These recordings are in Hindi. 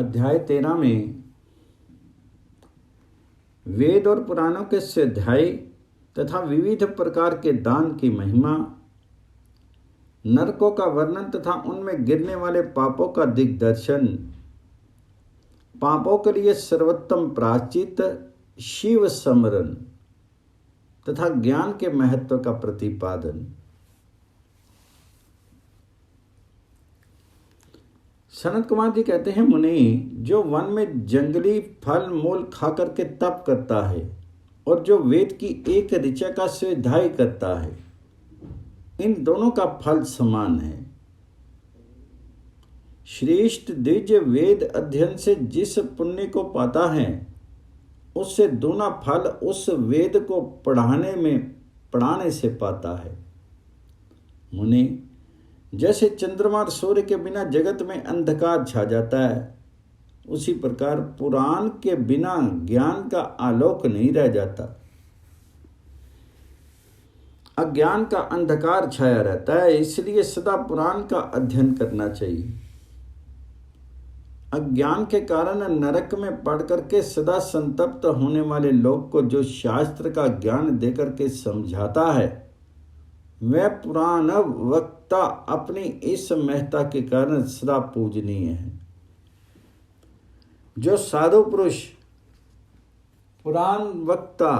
अध्याय 13 में वेद और पुराणों के स्वाध्याय तथा विविध प्रकार के दान की महिमा, नरकों का वर्णन तथा उनमें गिरने वाले पापों का दिग्दर्शन, पापों के लिए सर्वोत्तम प्रायश्चित शिव स्मरण तथा ज्ञान के महत्व का प्रतिपादन। सनत कुमार जी कहते हैं, मुनि, जो वन में जंगली फल मूल खा करके तप करता है और जो वेद की एक ऋचा का स्वाध्याय करता है, इन दोनों का फल समान है। श्रेष्ठ द्विज वेद अध्ययन से जिस पुण्य को पाता है, उससे दूना फल उस वेद को पढ़ाने से पाता है। मुनि, जैसे चंद्रमा और सूर्य के बिना जगत में अंधकार छा जाता है, उसी प्रकार पुराण के बिना ज्ञान का आलोक नहीं रह जाता। अज्ञान का अंधकार छाया रहता है, इसलिए सदा पुराण का अध्ययन करना चाहिए। अज्ञान के कारण नरक में पड़ करके सदा संतप्त होने वाले लोग को जो शास्त्र का ज्ञान देकर के समझाता है, वह पुराण वक्ता अपनी इस महत्ता के कारण सदा पूजनीय है। जो साधु पुरुष पुराण वक्ता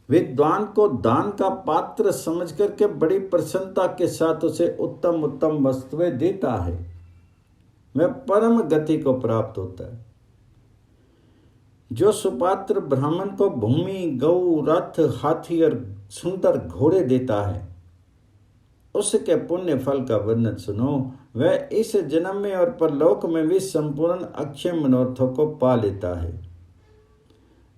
विद्वान को दान का पात्र समझ करके बड़ी प्रसन्नता के साथ उसे उत्तम उत्तम वस्तुएं देता है, वह परम गति को प्राप्त होता है। जो सुपात्र ब्राह्मण को भूमि, गौ, रथ, हाथी और सुंदर घोड़े देता है, उसके पुण्य फल का वर्णन सुनो। वह इस जन्म में और परलोक में भी संपूर्ण अक्षय मनोरथों को पा लेता है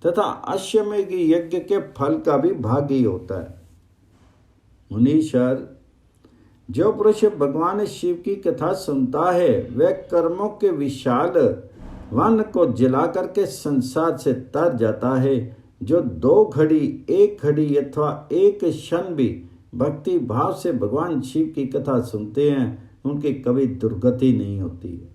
तथा अश्वमेध यज्ञ के फल का भी भागी होता है। मुनीश्वर, जो पुरुष भगवान शिव की कथा सुनता है, वह कर्मों के विशाल वन को जला करके संसार से तर जाता है। जो 2 घड़ी, 1 घड़ी अथवा 1 क्षण भी भक्ति भाव से भगवान शिव की कथा सुनते हैं, उनकी कभी दुर्गति नहीं होती है।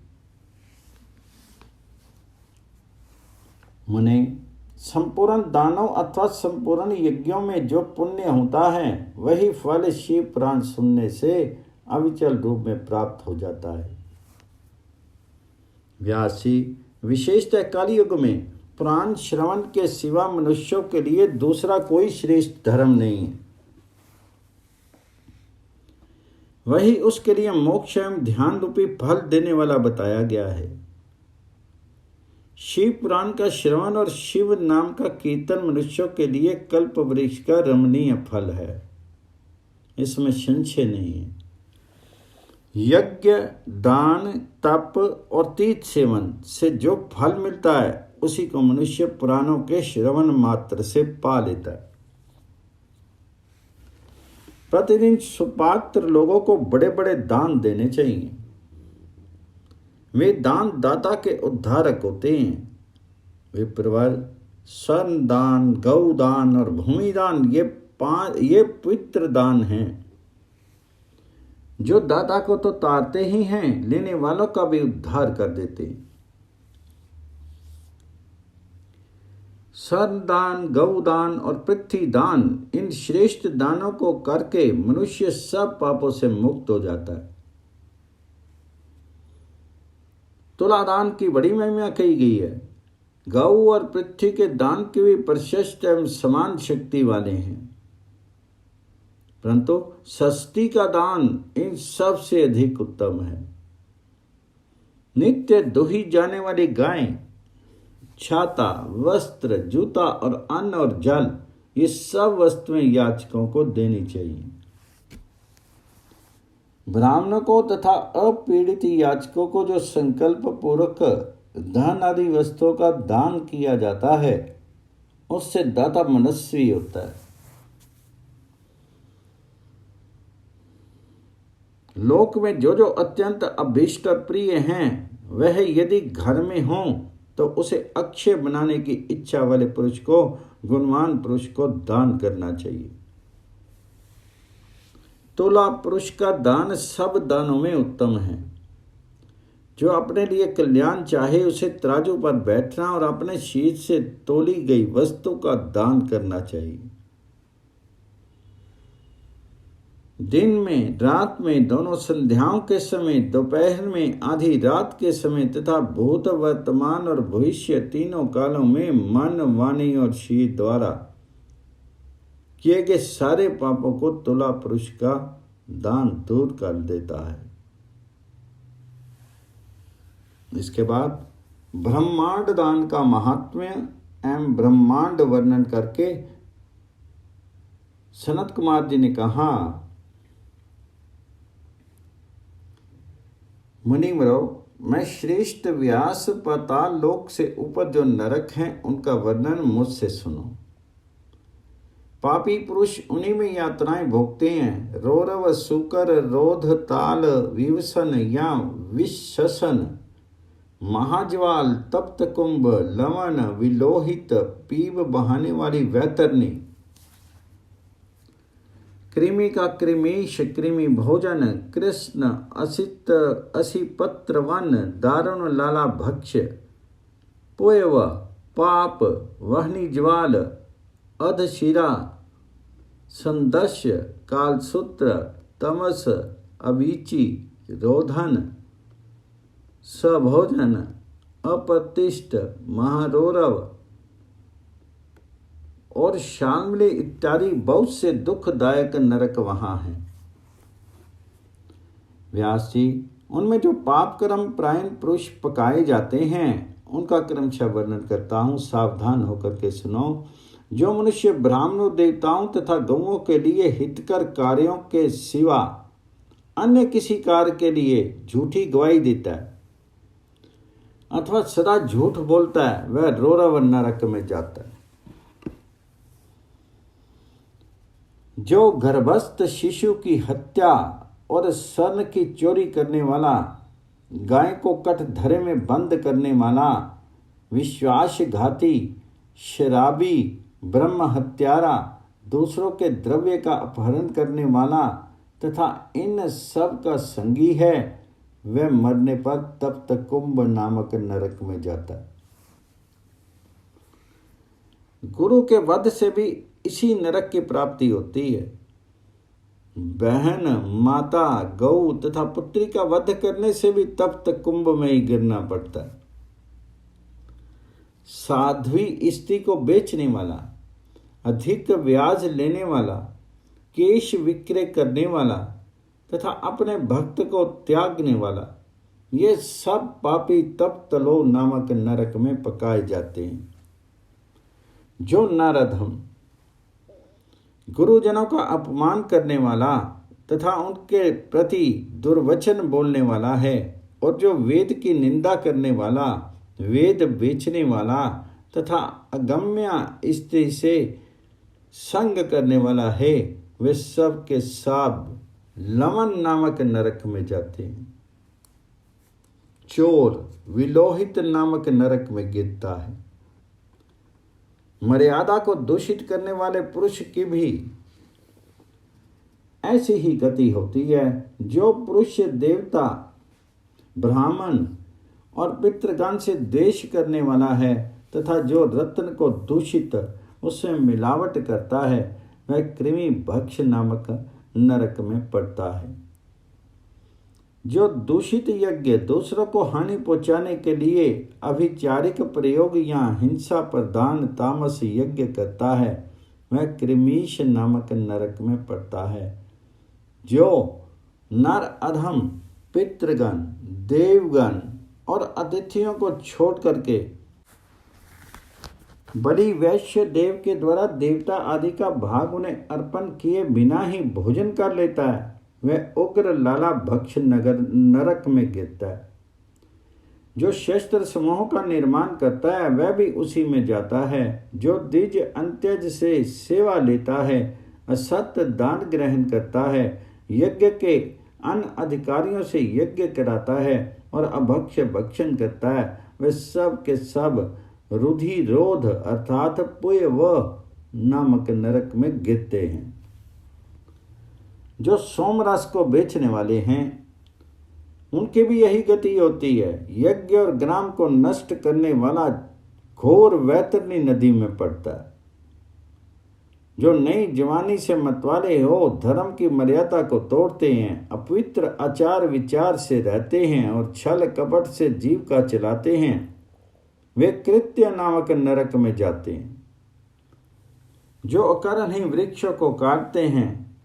मुने, संपूर्ण दानों अथवा संपूर्ण यज्ञों में जो पुण्य होता है, वही फल शिव पुराण सुनने से अविचल रूप में प्राप्त हो जाता है। व्यास जी, विशेषतः काली युग में पुराण श्रवण के सिवा मनुष्यों के लिए दूसरा कोई श्रेष्ठ धर्म नहीं है। वही उसके लिए मोक्ष एवं ध्यान रूपी फल देने वाला बताया गया है। शिव पुराण का श्रवण और शिव नाम का कीर्तन मनुष्यों के लिए कल्प वृक्ष का रमणीय फल है, इसमें संशय नहीं है। यज्ञ, दान, तप और तीर्थ सेवन से जो फल मिलता है, उसी को मनुष्य पुराणों के श्रवण मात्र से पा लेता है। प्रतिदिन सुपात्र लोगों को बड़े बड़े दान देने चाहिए। वे दान दाता के उद्धारक होते हैं। वे प्रवर, स्वर्ण दान, गौ दान और भूमि दान, ये पवित्र दान हैं, जो दाता को तो तारते ही हैं, लेने वालों का भी उद्धार कर देते हैं। स्वर्ण दान, गौ दान और पृथ्वी दान, इन श्रेष्ठ दानों को करके मनुष्य सब पापों से मुक्त हो जाता है। तुला दान की बड़ी महिमा कही गई है। गौ और पृथ्वी के दान के भी प्रशस्त एवं समान शक्ति वाले हैं, परंतु षष्ठी का दान इन सब से अधिक उत्तम है। नित्य दुही जाने वाली गाय, छाता, वस्त्र, जूता और अन्न और जल, ये सब वस्तुएं याचकों को देनी चाहिए। ब्राह्मणों को तथा अपीड़ित याचकों को जो संकल्प पूर्वक धन आदि वस्तुओं का दान किया जाता है, उससे दाता मनस्वी होता है। लोक में जो जो अत्यंत अभीष्ट और प्रिय हैं, वह यदि घर में हों तो उसे अक्षय बनाने की इच्छा वाले पुरुष को, गुणवान पुरुष को दान करना चाहिए। तुला पुरुष का दान सब दानों में उत्तम है। जो अपने लिए कल्याण चाहे उसे तराजू पर बैठना और अपने शीश से तोली गई वस्तु का दान करना चाहिए। दिन में, रात में, दोनों संध्याओं के समय, दोपहर में, आधी रात के समय तथा भूत, वर्तमान और भविष्य तीनों कालों में मन, वाणी और शरीर द्वारा किए गए सारे पापों को तुला पुरुष का दान दूर कर देता है। इसके बाद ब्रह्मांड दान का महात्म्य एवं ब्रह्मांड वर्णन करके सनत कुमार जी ने कहा, मुनिवरो, मैं श्रेष्ठ व्यास पाताल लोक से ऊपर जो नरक हैं उनका वर्णन मुझसे सुनो। पापी पुरुष उन्हीं में यातनाएं भोगते हैं। रौरव, सुकर, रोध, ताल, विवसन या विशसन, महाज्वाल, तप्त कुंभ, लवण, विलोहित, पीव बहाने वाली वैतरणी, कृमि का कृमीश, कृमि भोजन, कृष्ण, असित, असिपत्र वन, दारुण लाला भक्ष्य, पोयव, पाप, वहनी ज्वाल, अधशिरा, संदस्य, कालसूत्र, तमस, अवीची, रोधन, सभोजन, अप्रतिष्ठ, महारौरव और शाल्मली इत्यादि बहुत से दुखदायक नरक वहां हैं। व्यास जी, उनमें जो पाप कर्म प्रायण पुरुष पकाए जाते हैं उनका क्रमशः वर्णन करता हूँ, सावधान होकर के सुनो। जो मनुष्य ब्राह्मणों, देवताओं तथा गौओं के लिए हितकर कार्यों के सिवा अन्य किसी कार्य के लिए झूठी गवाही देता है अथवा सदा झूठ बोलता है, वह रौरव नरक में जाता है। जो गर्भस्थ शिशु की हत्या और स्वर्ण की चोरी करने वाला, गाय को कटघरे में बंद करने वाला, विश्वासघाती, शराबी, ब्रह्म हत्यारा, दूसरों के द्रव्य का अपहरण करने वाला तथा इन सब का संगी है, वह मरने पर तप्त कुंभ नामक नरक में जाता है। गुरु के वध से भी इसी नरक की प्राप्ति होती है। बहन, माता, गौ तथा पुत्री का वध करने से भी तप्त कुंभ में ही गिरना पड़ता है। साध्वी स्त्री को बेचने वाला, अधिक ब्याज लेने वाला, केश विक्रय करने वाला तथा अपने भक्त को त्यागने वाला, ये सब पापी तप्तलो नामक नरक में पकाए जाते हैं। जो नरधम गुरुजनों का अपमान करने वाला तथा उनके प्रति दुर्वचन बोलने वाला है और जो वेद की निंदा करने वाला, वेद बेचने वाला तथा अगम्य स्त्री से संग करने वाला है, वे सब के सब लवन नामक नरक में जाते हैं। चोर विलोहित नामक नरक में गिरता है। मर्यादा को दूषित करने वाले पुरुष की भी ऐसी ही गति होती है। जो पुरुष देवता, ब्राह्मण और पितृगण से द्वेष करने वाला है तथा जो रत्न को दूषित उससे मिलावट करता है, वह कृमि भक्ष नामक नरक में पड़ता है। जो दूषित यज्ञ, दूसरों को हानि पहुंचाने के लिए अभिचारिक प्रयोग या हिंसा प्रदान तामस यज्ञ करता है, वह कृमीश नामक नरक में पड़ता है। जो नर अधम, पितृगण, देवगण और अतिथियों को छोड़ करके बलि वैश्य देव के द्वारा देवता आदि का भाग उन्हें अर्पण किए बिना ही भोजन कर लेता है, वह उग्र लाला भक्ष नरक में गिरता है। जो शस्त्र समूहों का निर्माण करता है वह भी उसी में जाता है। जो द्विज अंत्यज से सेवा लेता है, असत्य दान ग्रहण करता है, यज्ञ के अन्य अधिकारियों से यज्ञ कराता है और अभक्ष भक्षण करता है, वे सब के सब रुधिरोध अर्थात पुयव नामक नरक में गिरते हैं। जो सोमरस को बेचने वाले हैं, उनकी भी यही गति होती है। यज्ञ और ग्राम को नष्ट करने वाला घोर वैतरणी नदी में पड़ता है। जो नई जवानी से मतवाले हो, धर्म की मर्यादा को तोड़ते हैं, अपवित्र आचार विचार से रहते हैं और छल कपट से जीविका चलाते हैं, वे कृत्य नामक नरक में जाते हैं। जो अकारण ही वृक्षों को काटते हैं,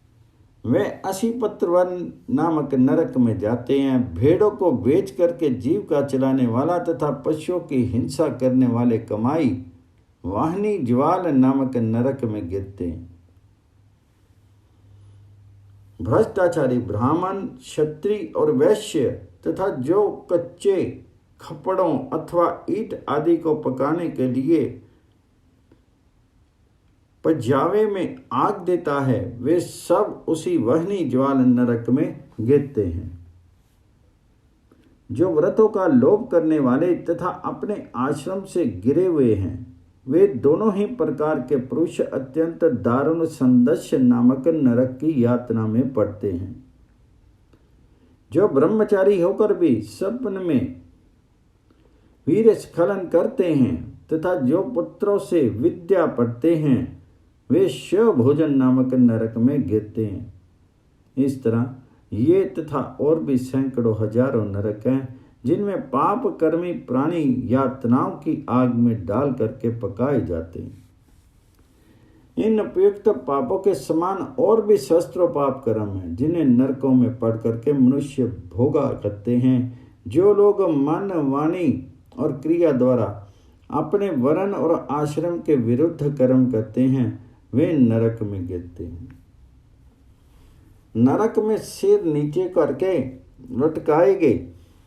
वे असीपत्र वन नामक नरक में जाते हैं। भेड़ों को बेच करके जीविका चलाने वाला तथा पशुओं की हिंसा करने वाले कमाई वाहनी ज्वाल नामक नरक में गिरते हैं। भ्रष्टाचारी ब्राह्मण, क्षत्रिय और वैश्य तथा जो कच्चे खपड़ों अथवा ईंट आदि को पकाने के लिए पजावे में आग देता है, वे सब उसी वहनी ज्वाल नरक में गिरते हैं। जो व्रतों का लोभ करने वाले तथा अपने आश्रम से गिरे हुए हैं, वे दोनों ही प्रकार के पुरुष अत्यंत दारुण संदस्य नामक नरक की यातना में पड़ते हैं। जो ब्रह्मचारी होकर भी सपन में वीर स्खलन करते हैं तथा जो पुत्रों से विद्या पढ़ते हैं, वे शिव भोजन नामक नरक में गिरते हैं। इस तरह ये तथा और भी सैकड़ों हजारों नरक हैं, जिनमें पाप कर्मी प्राणी यातनाओं की आग में डाल करके पकाए जाते हैं। इन उपयुक्त पापों के समान और भी सहस्त्रों पाप कर्म हैं, जिन्हें नरकों में पड़ करके मनुष्य भोगा करते हैं। जो लोग मन, वाणी और क्रिया द्वारा अपने वर्ण और आश्रम के विरुद्ध कर्म करते हैं, वे नरक में गिरते हैं। नरक में सिर नीचे करके लटकाए गए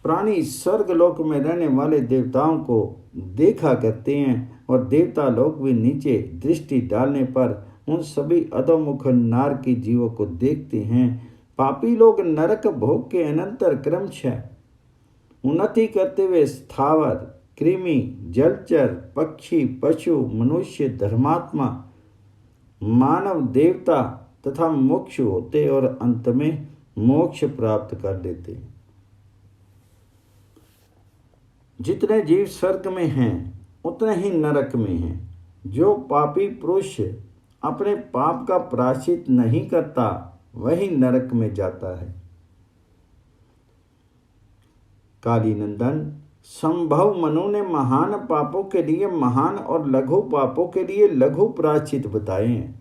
प्राणी स्वर्गलोक में रहने वाले देवताओं को देखा करते हैं और देवता लोग भी नीचे दृष्टि डालने पर उन सभी अधोमुख नारकी जीवों को देखते हैं। पापी लोग नरक भोग के अनंतर क्रमशः उन्नति करते हुए स्थावर, कृमि, जलचर, पक्षी, पशु, मनुष्य, धर्मात्मा, मानव, देवता तथा मोक्ष होते और अंत में मोक्ष प्राप्त कर लेते। जितने जीव स्वर्ग में हैं उतने ही नरक में हैं। जो पापी पुरुष अपने पाप का प्रायश्चित नहीं करता, वही नरक में जाता है। काली नंदन, संभव मनु ने महान पापों के लिए महान और लघु पापों के लिए लघु प्रायश्चित बताए हैं।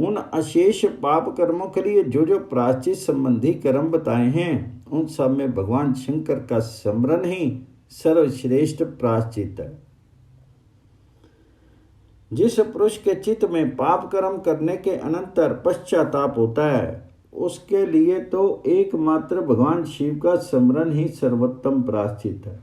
उन अशेष पाप कर्मों के लिए जो जो प्रायश्चित संबंधी कर्म बताए हैं, उन सब में भगवान शंकर का स्मरण ही सर्वश्रेष्ठ प्रायश्चित है। जिस पुरुष के चित्त में पाप कर्म करने के अनंतर पश्चाताप होता है, उसके लिए तो एकमात्र भगवान शिव का स्मरण ही सर्वोत्तम प्रायश्चित है।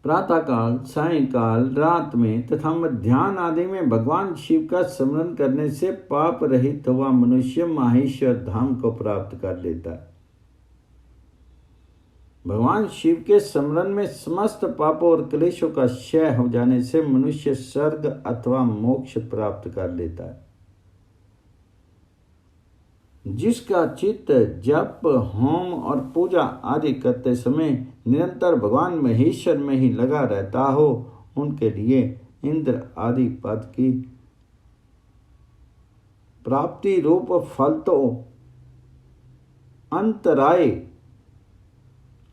प्रातःकाल, सायंकाल, रात में तथा मध्याह्न आदि में भगवान शिव का स्मरण करने से पाप रहित हुआ मनुष्य माहेश्वर धाम को प्राप्त कर लेता है। भगवान शिव के स्मरण में समस्त पापों और क्लेशों का क्षय हो जाने से मनुष्य स्वर्ग अथवा मोक्ष प्राप्त कर लेता है। जिसका चित्त जप, होम और पूजा आदि करते समय निरंतर भगवान महेश्वर में ही लगा रहता हो, उनके लिए इंद्र आदि पद की प्राप्ति रूप फल तो अंतराय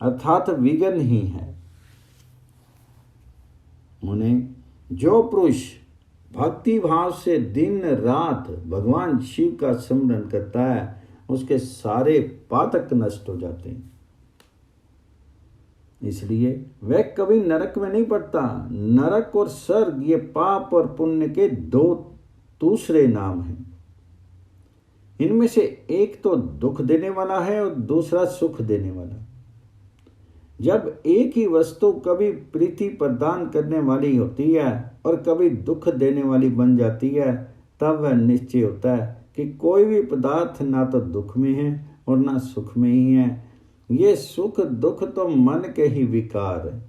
अर्थात विघ्न ही है। उन्हें जो पुरुष भक्ति भाव से दिन रात भगवान शिव का स्मरण करता है, उसके सारे पातक नष्ट हो जाते हैं। इसलिए वह कभी नरक में नहीं पड़ता। नरक और स्वर्ग ये पाप और पुण्य के दो दूसरे नाम हैं। इनमें से एक तो दुख देने वाला है और दूसरा सुख देने वाला। जब एक ही वस्तु कभी प्रीति प्रदान करने वाली होती है और कभी दुख देने वाली बन जाती है, तब वह निश्चय होता है कि कोई भी पदार्थ ना तो दुख में है और ना सुख में ही है। ये सुख दुख तो मन के ही विकार है।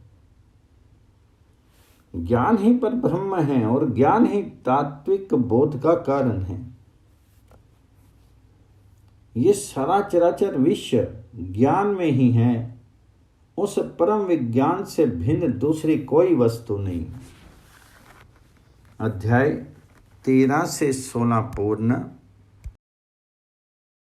ज्ञान ही पर ब्रह्म है और ज्ञान ही तात्विक बोध का कारण है। ये सारा चराचर विश्व ज्ञान में ही है। उस परम विज्ञान से भिन्न दूसरी कोई वस्तु नहीं। अध्याय 13 से 16 पूर्ण।